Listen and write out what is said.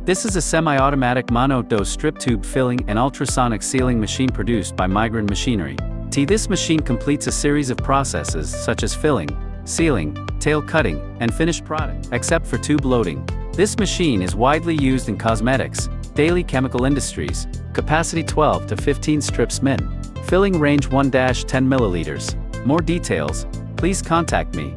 This is a semi-automatic mono-dose strip tube filling and ultrasonic sealing machine produced by MiGrand Machinery. TThis machine completes a series of processes such as filling, sealing, tail cutting, and finished product, except for tube loading. This machine is widely used in cosmetics, daily chemical industries. Capacity 12 to 15 strips min. Filling range 1-10 milliliters. More details, please contact me.